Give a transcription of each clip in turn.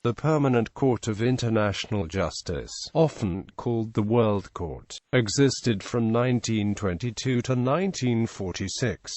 The Permanent Court of International Justice, often called the World Court, existed from 1922 to 1946.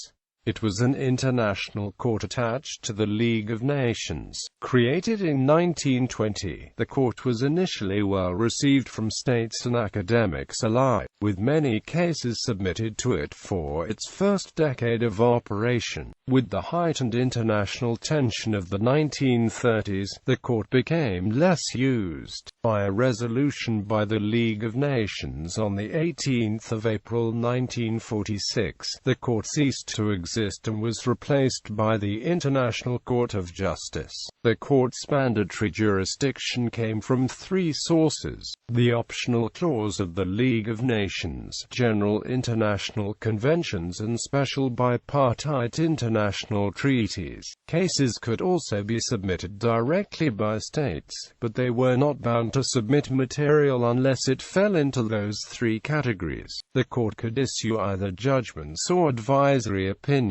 It was an international court attached to the League of Nations. Created in 1920, the court was initially well received from states and academics alike, with many cases submitted to it for its first decade of operation. With the heightened international tension of the 1930s, the court became less used. By a resolution by the League of Nations on 18 April 1946, the court ceased to exist and was replaced by the International Court of Justice. The court's mandatory jurisdiction came from three sources: the optional clause of the League of Nations, general international conventions and special bipartite international treaties. Cases could also be submitted directly by states, but they were not bound to submit material unless it fell into those three categories. The court could issue either judgments or advisory opinions.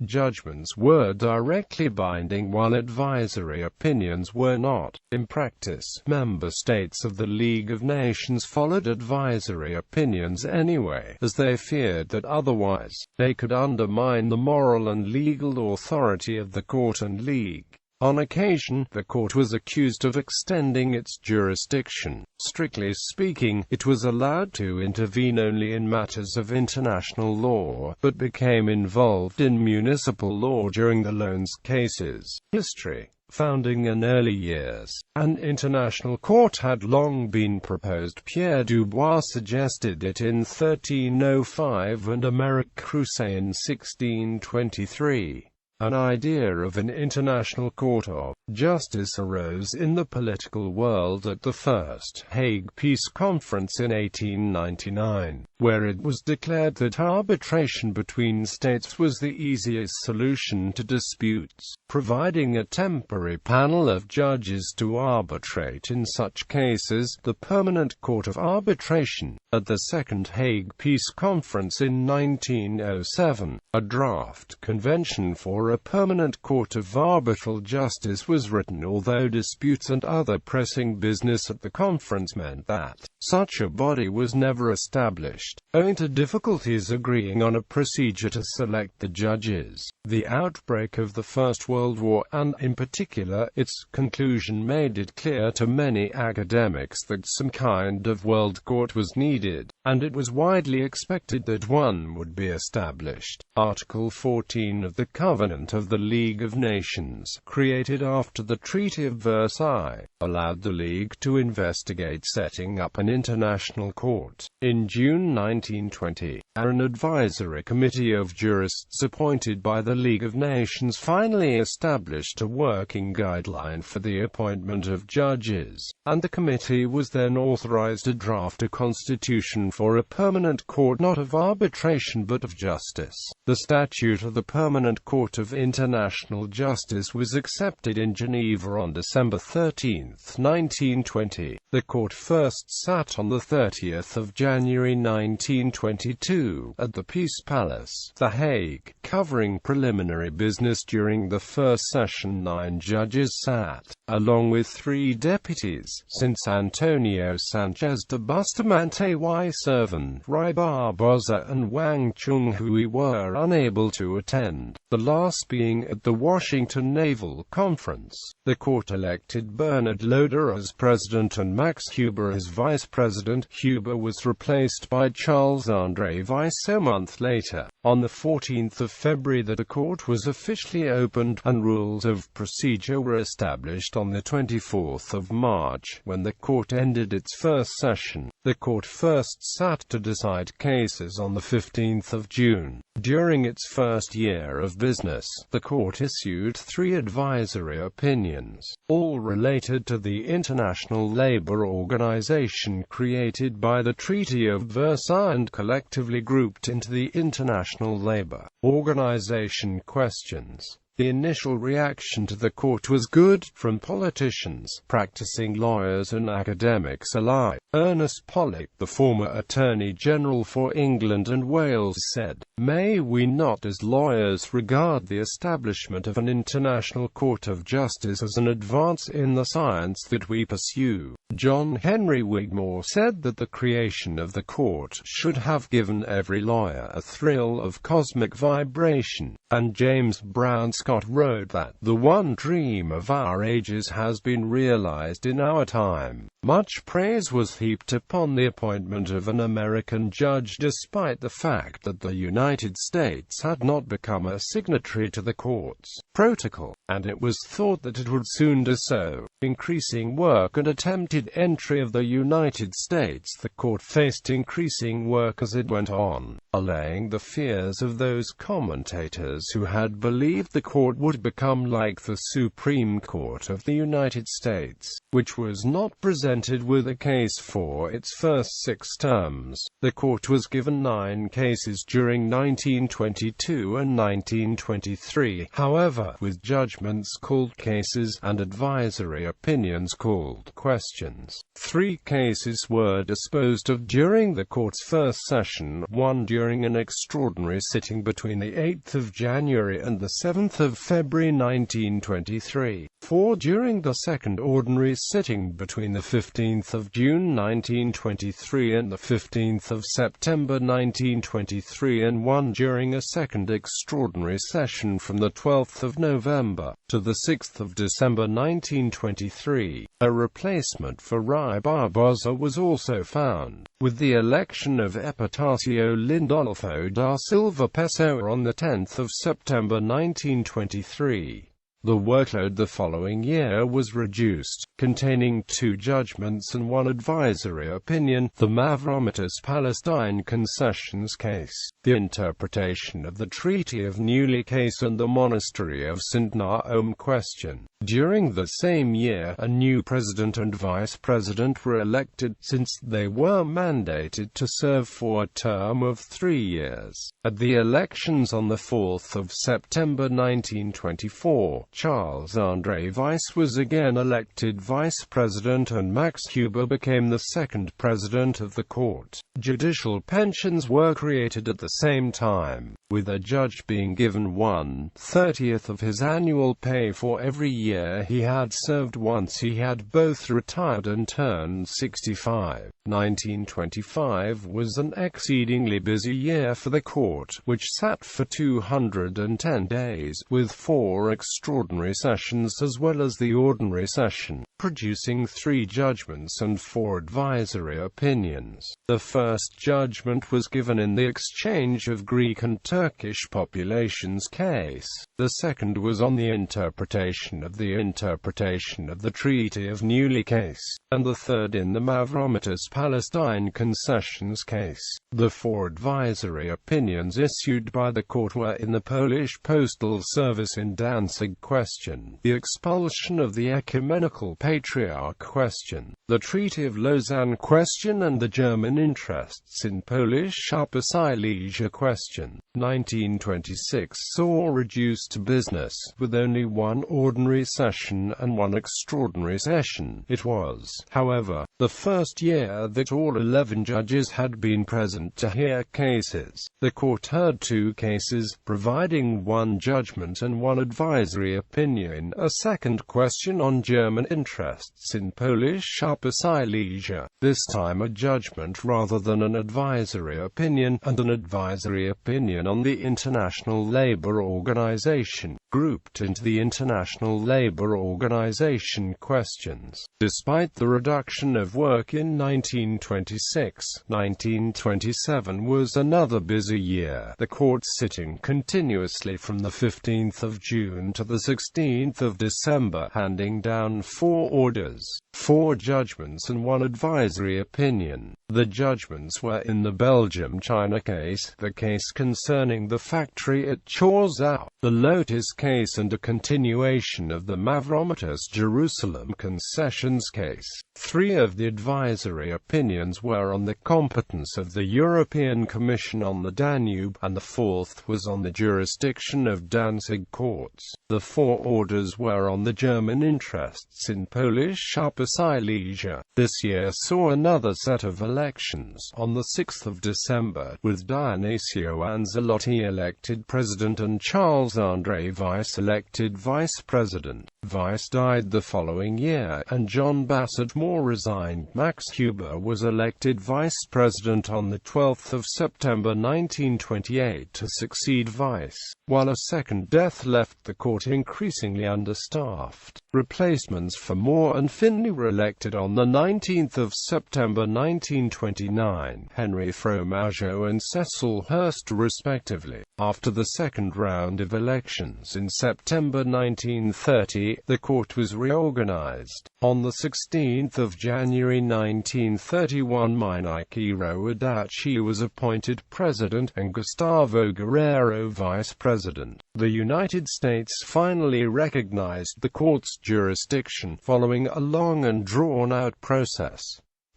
Judgments were directly binding, while advisory opinions were not. In practice, member states of the League of Nations followed advisory opinions anyway, as they feared that otherwise, they could undermine the moral and legal authority of the court and League. On occasion, the court was accused of extending its jurisdiction. Strictly speaking, it was allowed to intervene only in matters of international law, but became involved in municipal law during the loans cases. History. Founding in early years, an international court had long been proposed. Pierre Dubois suggested it in 1305 and Émeric Crousset in 1623. An idea of an international court of justice arose in the political world at the First Hague Peace Conference in 1899, where it was declared that arbitration between states was the easiest solution to disputes, providing a temporary panel of judges to arbitrate in such cases. The Permanent Court of Arbitration. At the Second Hague Peace Conference in 1907, a draft convention for a permanent court of arbitral justice was written, although disputes and other pressing business at the conference meant that such a body was never established, owing to difficulties agreeing on a procedure to select the judges. The outbreak of the First World War, and in particular its conclusion, made it clear to many academics that some kind of world court was needed, and it was widely expected that one would be established. Article 14 of the Covenant of the League of Nations, created after the Treaty of Versailles, allowed the League to investigate setting up an international court. In June 1920, an advisory committee of jurists appointed by the League of Nations finally established a working guideline for the appointment of judges, and the committee was then authorized to draft a constitution for a permanent court not of arbitration but of justice. The Statute of the Permanent Court of International Justice was accepted in Geneva on December 13, 1920. The court first sat on the 30th of January 1922 at the Peace Palace, The Hague. Covering preliminary business during the first session, 9 judges sat, along with 3 deputies, since Antonio Sanchez de Bustamante y Servan, Rai Barbosa and Wang Chunghui were unable to attend, the last being at the Washington Naval Conference. The court elected Bernard Loder as president and Max Huber as vice president. Huber was replaced by Charles-André Weiss a month later. On the 14th of February the court was officially opened, and rules of procedure were established on the 24th of March, when the court ended its first session. The court first sat to decide cases on the 15th of June. During its first year of business, the court issued 3 advisory opinions, all related to the International Labour Organization created by the Treaty of Versailles and collectively grouped into the International Labour Organization questions. The initial reaction to the court was good, from politicians, practicing lawyers and academics alike. Ernest Pollock, the former Attorney General for England and Wales, said, May we not as lawyers regard the establishment of an international court of justice as an advance in the science that we pursue? John Henry Wigmore said that the creation of the court should have given every lawyer a thrill of cosmic vibration, and James Brown Scott wrote that the one dream of our ages has been realized in our time. Much praise was heaped upon the appointment of an American judge despite the fact that the United States had not become a signatory to the court's protocol, and it was thought that it would soon do so. Increasing work and attempted entry of the United States, the court faced increasing work as it went on, allaying the fears of those commentators who had believed the court would become like the Supreme Court of the United States, which was not presented with a case for its first 6 terms. The court was given 9 cases during 1922 and 1923, however, with judgments called cases and advisory opinions called questions. 3 cases were disposed of during the court's first session, 1 during an extraordinary sitting between the 8th of January and the 7th of February 1923, 4 during the second ordinary sitting between the 15th of June 1923 and the 15th of September 1923, and 1 during a second extraordinary session from the 12th of November to the 6th of December 1923. A replacement for Rai Barbosa was also found, with the election of Epitácio Lindolfo da Silva Pessoa on the 10th of September 1923. The workload the following year was reduced, containing 2 judgments and 1 advisory opinion: the Mavromitis-Palestine concessions case, the interpretation of the Treaty of Neuilly case, and the Monastery of St. Naum question. During the same year, a new president and vice president were elected, since they were mandated to serve for a term of 3 years. At the elections on the 4th of September 1924, Charles-André Weiss was again elected vice president and Max Huber became the second president of the court. Judicial pensions were created at the same time, with a judge being given 1/30th of his annual pay for every year he had served once he had both retired and turned 65. 1925 was an exceedingly busy year for the court, which sat for 210 days, with 4 extraordinary sessions as well as the ordinary session, producing 3 judgments and 4 advisory opinions. The first judgment was given in the exchange of Greek and Turkish populations case. The second was on the interpretation of the Treaty of Neuilly case, and the third in the Mavromitis-Palestine concessions case. The 4 advisory opinions issued by the court were in the Polish postal service in Danzig question, the expulsion of the ecumenical patriarch question, the Treaty of Lausanne question, and the German interests in Polish Upper Silesia question. 1926 saw reduced business, with only 1 ordinary session and 1 extraordinary session. It was, however, the first year that all 11 judges had been present to hear cases. The court heard 2 cases, providing 1 judgment and 1 advisory opinion, a second question on German interests in Polish Upper Silesia, this time a judgment rather than an advisory opinion, and an advisory opinion on the International Labour Organization, grouped into the International Labour Organization questions. Despite the reduction of work in 1926, 1927 was another busy year, the court sitting continuously from the 15th of June to the 16th of December, handing down 4 orders, 4 judgments and 1 advisory opinion. The judgments were in the Belgium-China case, the case concerning the factory at Chorzów, the Lotus case case and a continuation of the Mavromitis Jerusalem concessions case. 3 of the advisory opinions were on the competence of the European Commission on the Danube, and the 4th was on the jurisdiction of Danzig courts. The 4 orders were on the German interests in Polish Upper Silesia. This year saw another set of elections, on the 6th of December, with Dionisio Anzalotti elected president and Charles André Weiss elected vice president. Weiss died the following year, and John Bassett Moore resigned. Max Huber was elected vice president on the 12th of September 1928 to succeed Weiss, while a second death left the court increasingly understaffed. Replacements for Moore and Finlay were elected on the 19th of September 1929, Henry Fromageau and Cecil Hurst respectively. After the second round of elections in September 1930, the court was reorganized. On the 16th of January 1931, Minichiro Adachi was appointed president and Gustavo Guerrero vice president. The United States finally recognized the court's jurisdiction, following a long and drawn-out process.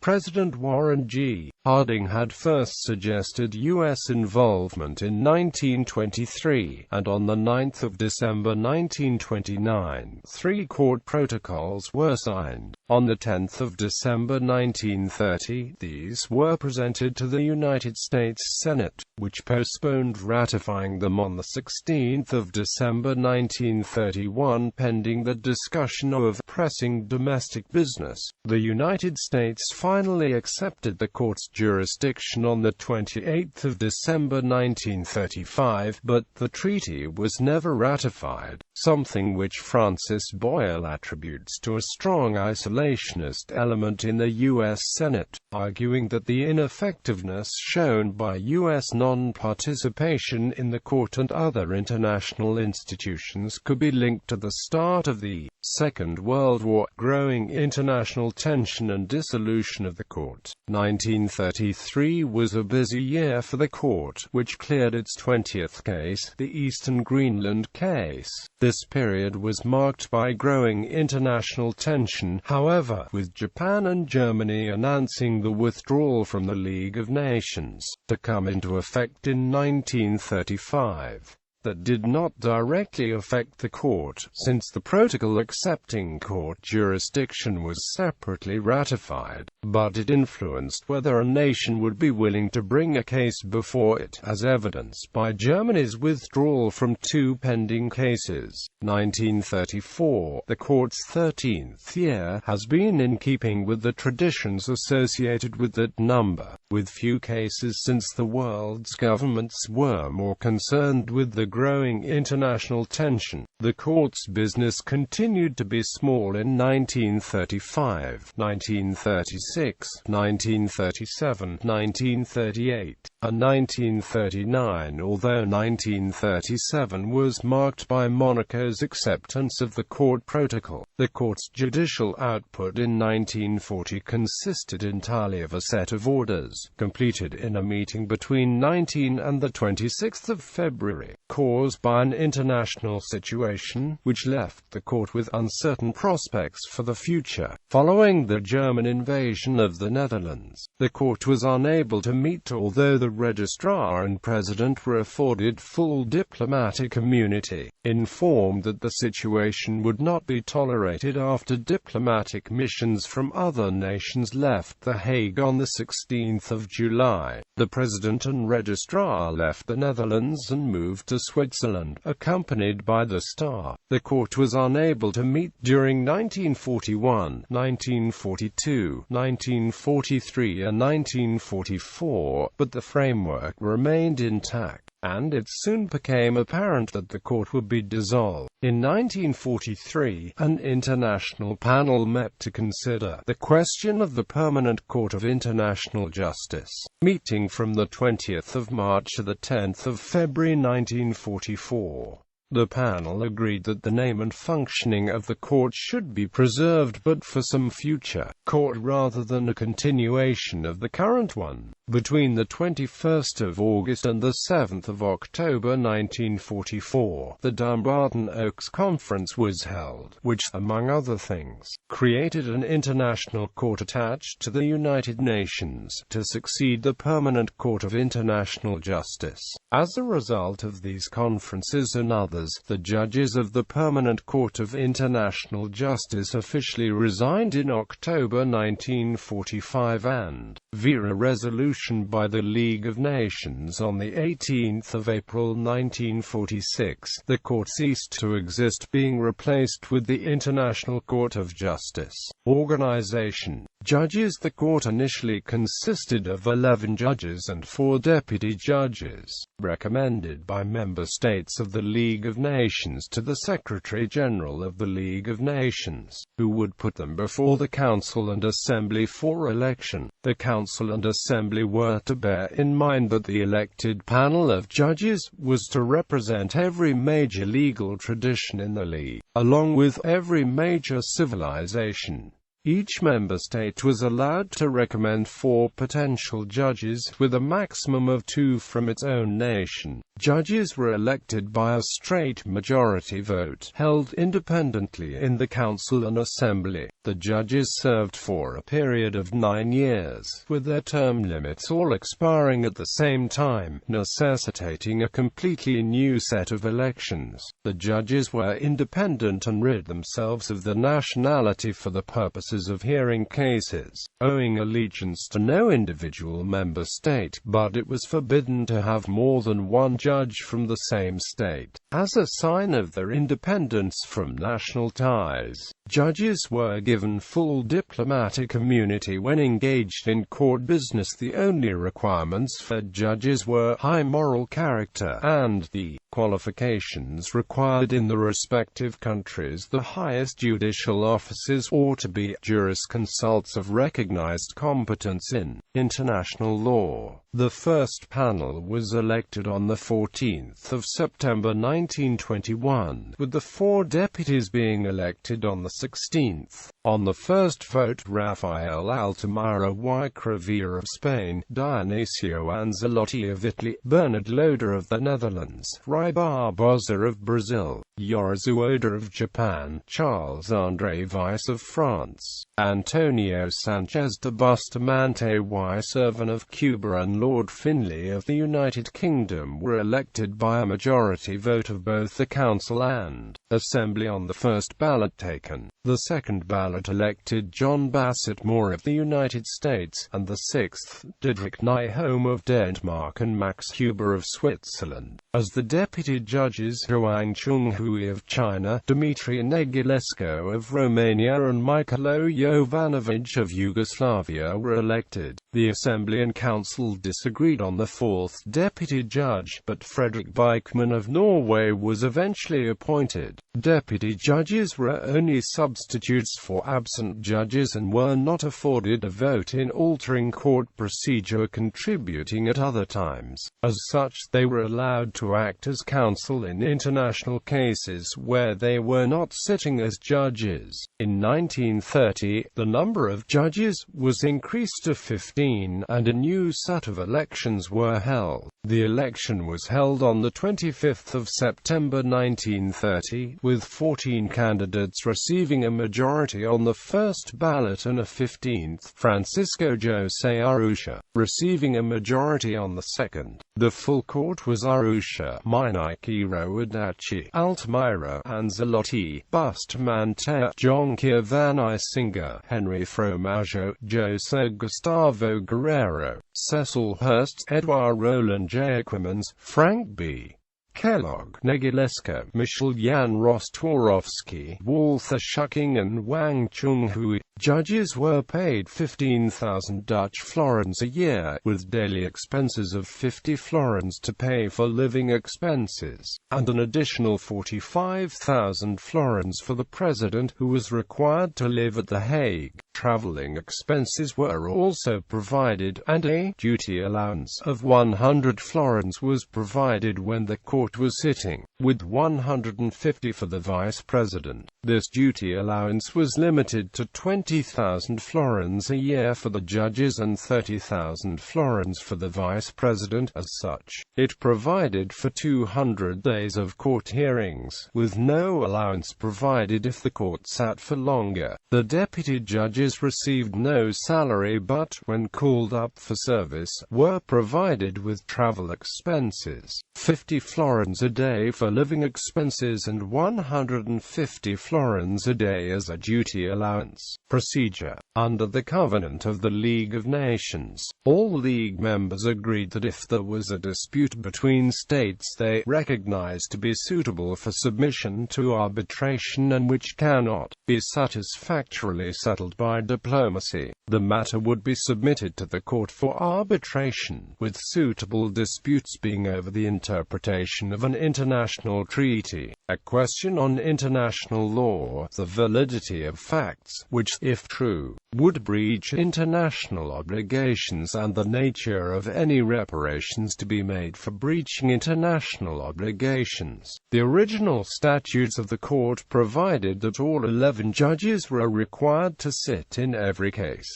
President Warren G. Harding had first suggested U.S. involvement in 1923, and on the 9th of December 1929, 3 court protocols were signed. On the 10th of December 1930, these were presented to the United States Senate, which postponed ratifying them on the 16th of December 1931 pending the discussion of pressing domestic business. The United States finally accepted the court's jurisdiction on the 28th of December 1935, but the treaty was never ratified, something which Francis Boyle attributes to a strong isolationist element in the U.S. Senate, arguing that the ineffectiveness shown by U.S. non-participation in the court and other international institutions could be linked to the start of the Second World War, growing international tension and dissolution of the court. 1933 was a busy year for the court, which cleared its 20th case, the Eastern Greenland case. This period was marked by growing international tension, however, with Japan and Germany announcing the withdrawal from the League of Nations, to come into effect in 1935. That did not directly affect the court, since the protocol accepting court jurisdiction was separately ratified, but it influenced whether a nation would be willing to bring a case before it, as evidenced by Germany's withdrawal from 2 pending cases. 1934, the court's 13th year, has been in keeping with the traditions associated with that number, with few cases since the world's governments were more concerned with the growing international tension. The court's business continued to be small in 1935, 1936, 1937, 1938, and 1939, although 1937 was marked by Monaco's acceptance of the court protocol. The court's judicial output in 1940 consisted entirely of a set of orders, completed in a meeting between 19 and the 26th of February, caused by an international situation, which left the court with uncertain prospects for the future. Following the German invasion of the Netherlands, the court was unable to meet, although the registrar and president were afforded full diplomatic immunity. Informed that the situation would not be tolerated after diplomatic missions from other nations left The Hague on the 16th of July, the president and registrar left the Netherlands and moved to Switzerland, accompanied by the Star. The court was unable to meet during 1941, 1942, 1943 and 1944, but the framework remained intact, and it soon became apparent that the court would be dissolved. In 1943, an international panel met to consider the question of the Permanent Court of International Justice, meeting from the 20th of March to the 10th of February 1944. The panel agreed that the name and functioning of the court should be preserved, but for some future court rather than a continuation of the current one. Between the 21st of August and the 7th of October 1944, the Dumbarton Oaks Conference was held, which, among other things, created an international court attached to the United Nations, to succeed the Permanent Court of International Justice. As a result of these conferences and others, the judges of the Permanent Court of International Justice officially resigned in October 1945 and, via a resolution by the League of Nations on 18 April 1946, the court ceased to exist, being replaced with the International Court of Justice. Organization. Judges. The court initially consisted of 11 judges and 4 deputy judges, recommended by member states of the League of Nations to the Secretary-General of the League of Nations, who would put them before the Council and Assembly for election. The Council and Assembly were to bear in mind that the elected panel of judges was to represent every major legal tradition in the League, along with every major civilization. Each member state was allowed to recommend 4 potential judges, with a maximum of 2 from its own nation. Judges were elected by a straight majority vote, held independently in the Council and Assembly. The judges served for a period of 9 years, with their term limits all expiring at the same time, necessitating a completely new set of elections. The judges were independent and rid themselves of the nationality for the purposes of hearing cases, owing allegiance to no individual member state, but it was forbidden to have more than one judge from the same state. As a sign of their independence from national ties, judges were given full diplomatic immunity when engaged in court business. The only requirements for judges were high moral character and the qualifications required in the respective countries. The highest judicial offices ought to be jurisconsults of recognized competence in international law. The first panel was elected on the 14th of September 1921, with the 4 deputies being elected on the 16th. On the first vote, Rafael Altamira y Crevilla of Spain, Dionisio Anzalotti of Italy, Bernard Loder of the Netherlands, Rui Barbosa of Brazil, Yorizu Oda of Japan, Charles-André Weiss of France, Antonio Sanchez de Bustamante y Servan of Cuba and Lord Finlay of the United Kingdom were elected by a majority vote of both the Council and Assembly on the first ballot taken. The second ballot elected John Bassett Moore of the United States, and the sixth, Didrik Nyholm of Denmark and Max Huber of Switzerland. As the deputy judges, Huang Chunghui of China, Dmitry Negulescu of Romania and Michailo Jovanovic of Yugoslavia were elected. The Assembly and Council disagreed on the 4th deputy judge, but Fredrik Beichmann of Norway was eventually appointed. Deputy judges were only substitutes for absent judges and were not afforded a vote in altering court procedure or contributing at other times. As such, they were allowed to act as counsel in international cases where they were not sitting as judges. In 1930, the number of judges was increased to 15, and a new set of elections were held. The election was held on the 25th of September 1930, with 14 candidates receiving a majority on the first ballot and a 15th, Francisco José Arusha, receiving a majority on the second. The full court was Arusha, Minichiro Adachi, Altamira, Anzalotti, Bustamante, Jonquia Van Isinger, Henry Fromageau, José Gustavo Guerrero, Cecil Hurst, Edouard Roland Jacquemins, Frank B. Kellogg, Negulescu, Michel Jan Rostorowski, Walther Schucking and Wang Chunghui. Judges were paid 15,000 Dutch florins a year, with daily expenses of 50 florins to pay for living expenses, and an additional 45,000 florins for the president, who was required to live at The Hague. Traveling expenses were also provided, and a duty allowance of 100 florins was provided when the court court was sitting, with 150 for the vice president. This duty allowance was limited to 20,000 florins a year for the judges and 30,000 florins for the vice president. As such, it provided for 200 days of court hearings, with no allowance provided if the court sat for longer. The deputy judges received no salary but, when called up for service, were provided with travel expenses, 50 florins a day for living expenses and 150 florins a day as a duty allowance. Procedure. Under the covenant of the League of Nations, all League members agreed that if there was a dispute between states they recognized to be suitable for submission to arbitration and which cannot be satisfactorily settled by diplomacy, the matter would be submitted to the court for arbitration, with suitable disputes being over the interpretation of an international treaty, a question on international law, the validity of facts, which, if true, would breach international obligations, and the nature of any reparations to be made for breaching international obligations. The original statutes of the court provided that all 11 judges were required to sit in every case.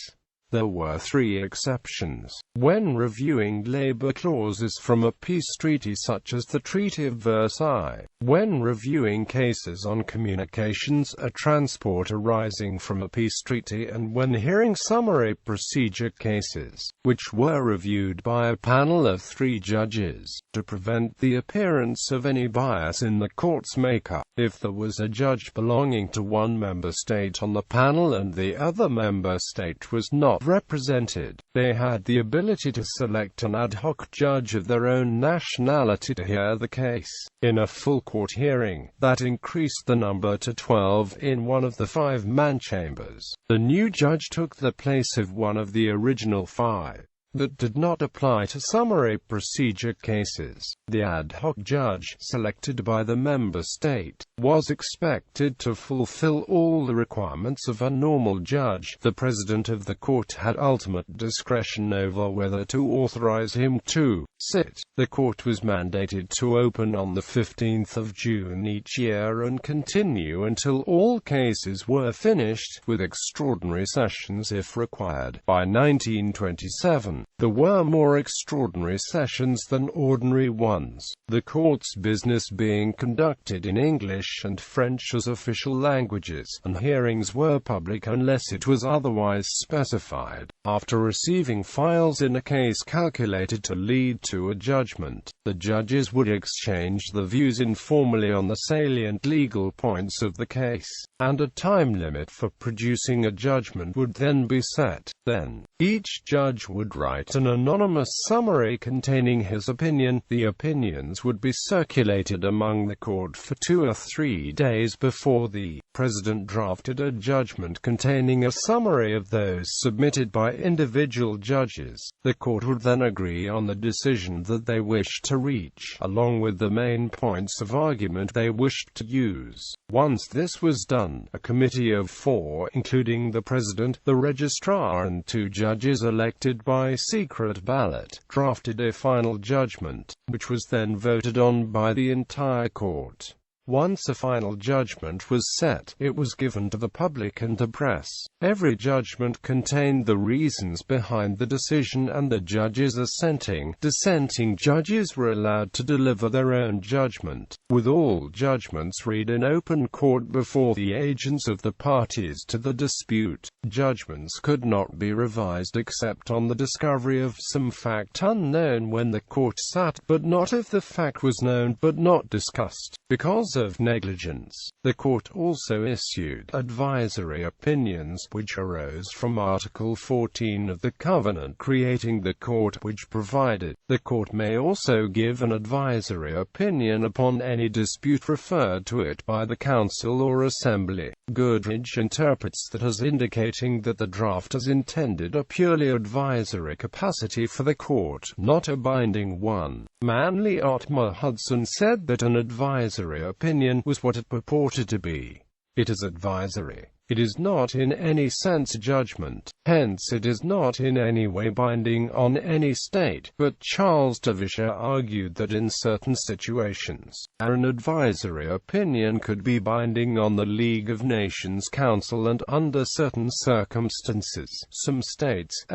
There were 3 exceptions. When reviewing labor clauses from a peace treaty such as the Treaty of Versailles, when reviewing cases on communications, a transport arising from a peace treaty, and when hearing summary procedure cases, which were reviewed by a panel of 3 judges, to prevent the appearance of any bias in the court's makeup. If there was a judge belonging to one member state on the panel and the other member state was not represented, they had the ability to select an ad hoc judge of their own nationality to hear the case. In a full court hearing, that increased the number to 12 in one of the 5-man chambers. The new judge took the place of one of the original 5. That did not apply to summary procedure cases. The ad hoc judge, selected by the member state, was expected to fulfill all the requirements of a normal judge. The president of the court had ultimate discretion over whether to authorize him to sit. The court was mandated to open on the 15th of June each year and continue until all cases were finished, with extraordinary sessions if required. By 1927, there were more extraordinary sessions than ordinary ones, the court's business being conducted in English and French as official languages, and hearings were public unless it was otherwise specified. After receiving files in a case calculated to lead to a judgment, the judges would exchange the views informally on the salient legal points of the case, and a time limit for producing a judgment would then be set. Then, each judge would write an anonymous summary containing his opinion. The opinions would be circulated among the court for 2 or 3 days before the president drafted a judgment containing a summary of those submitted by individual judges. The court would then agree on the decision that they wished to reach, along with the main points of argument they wished to use. Once this was done, a committee of 4, including the president, the registrar, and 2 judges elected by secret ballot, drafted a final judgment, which was then voted on by the entire court. Once a final judgment was set, it was given to the public and the press. Every judgment contained the reasons behind the decision, and the judges dissenting judges were allowed to deliver their own judgment, with all judgments read in open court before the agents of the parties to the dispute. Judgments could not be revised except on the discovery of some fact unknown when the court sat, but not if the fact was known but not discussed. Because of negligence, the court also issued advisory opinions, which arose from Article 14 of the Covenant creating the court, which provided, the court may also give an advisory opinion upon any dispute referred to it by the Council or Assembly. Goodrich interprets that as indicating that the draft as intended a purely advisory capacity for the court, not a binding one. Manly Otmar Hudson said that an advisory opinion was what it purported to be. It is advisory. It is not in any sense a judgment, hence it is not in any way binding on any state, but Charles Tavisha argued that in certain situations, an advisory opinion could be binding on the League of Nations Council and under certain circumstances. Some states,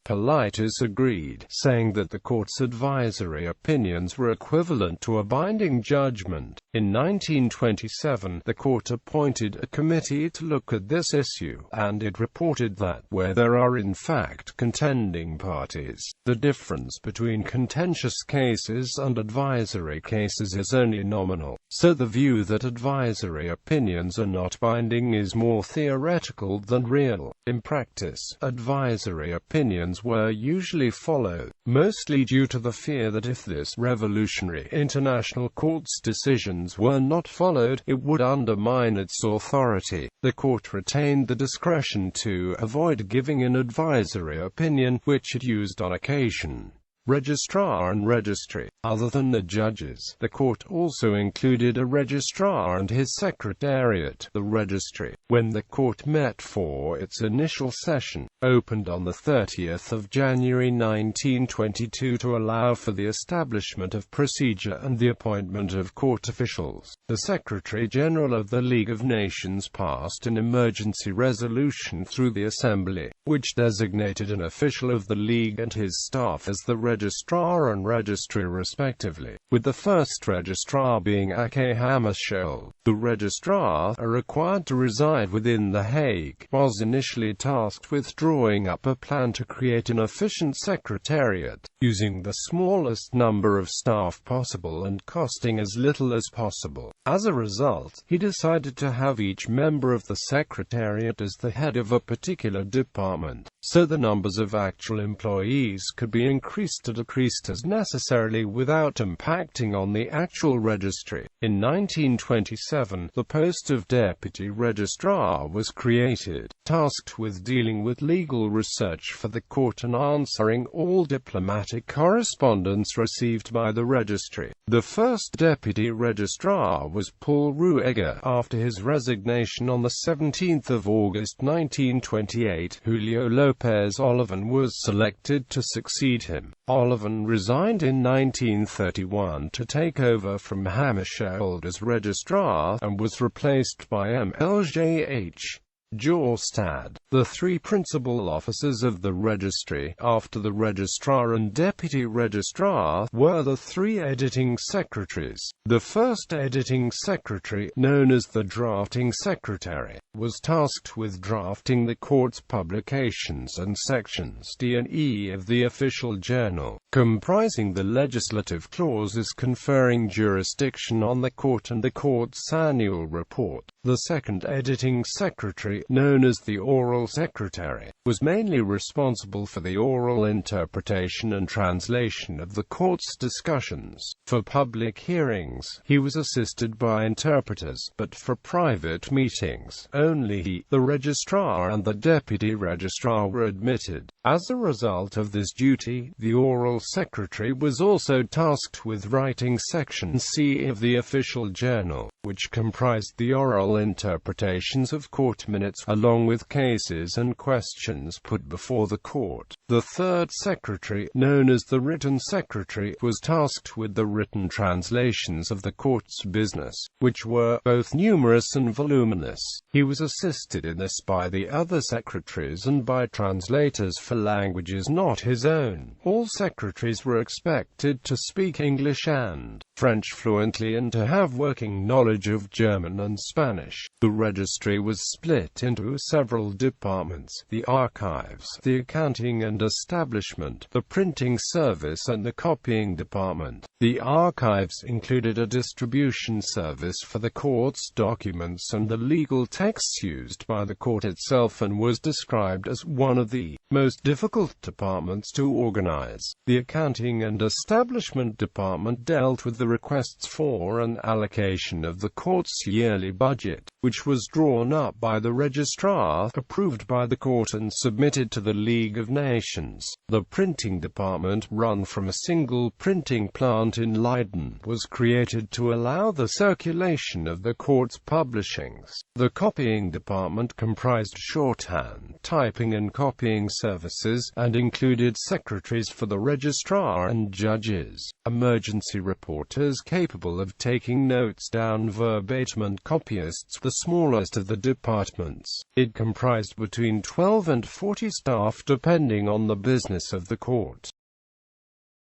Politis agreed, saying that the court's advisory opinions were equivalent to a binding judgment. In 1927, the court appointed a committee to look at this issue, and it reported that, where there are in fact contending parties, the difference between contentious cases and advisory cases is only nominal. So the view that advisory opinions are not binding is more theoretical than real. In practice, advisory opinions were usually followed, mostly due to the fear that if this revolutionary international court's decisions were not followed, it would undermine its authority. The court retained the discretion to avoid giving an advisory opinion, which it used on occasion. Registrar and registry. Other than the judges, the court also included a registrar and his secretariat. The registry, when the court met for its initial session, opened on the 30th of January 1922 to allow for the establishment of procedure and the appointment of court officials. The Secretary-General of the League of Nations passed an emergency resolution through the Assembly, which designated an official of the League and his staff as the registrar and registry respectively, with the first registrar being Ake Hammarskjöld. The registrar, are required to reside within The Hague, was initially tasked with drawing up a plan to create an efficient secretariat, using the smallest number of staff possible and costing as little as possible. As a result, he decided to have each member of the secretariat as the head of a particular department, so the numbers of actual employees could be increased or decreased as necessarily without impacting on the actual registry. In 1927, the post of Deputy Registrar was created, tasked with dealing with legal research for the court and answering all diplomatic correspondence received by the registry. The first Deputy Registrar was Paul Rueger. After his resignation on the 17th of August 1928, Julio Lopez Olivan was selected to succeed him. Olivan resigned in 1931 to take over from Hammarskjöld as registrar, and was replaced by Mljh. Jorstad. The three principal officers of the registry, after the registrar and deputy registrar, were the three editing secretaries. The first editing secretary, known as the drafting secretary, was tasked with drafting the court's publications and sections D and E of the official journal, comprising the legislative clauses conferring jurisdiction on the court and the court's annual report. The second editing secretary, known as the oral secretary, was mainly responsible for the oral interpretation and translation of the court's discussions. For public hearings, he was assisted by interpreters, but for private meetings, only he, the registrar and the deputy registrar were admitted. As a result of this duty, the oral secretary was also tasked with writing Section C of the official journal, which comprised the oral interpretations of court minutes, along with cases and questions put before the court. The third secretary, known as the written secretary, was tasked with the written translations of the court's business, which were both numerous and voluminous. He was assisted in this by the other secretaries and by translators for languages not his own. All secretaries were expected to speak English and French fluently and to have working knowledge of German and Spanish. The registry was split into several departments: the archives, the accounting and establishment, the printing service and the copying department. The archives included a distribution service for the court's documents and the legal texts used by the court itself, and was described as one of the most difficult departments to organize. The accounting and establishment department dealt with the requests for an allocation of the court's yearly budget, which was drawn up by the registrar, approved by the court and submitted to the League of Nations. The printing department, run from a single printing plant in Leiden, was created to allow the circulation of the court's publishings. The copying department comprised shorthand, typing and copying services, and included secretaries for the registrar and judges, emergency reporters capable of taking notes down verbatim, and copyists, the smallest of the departments. It comprised between 12 and 40 staff depending on the business of the court.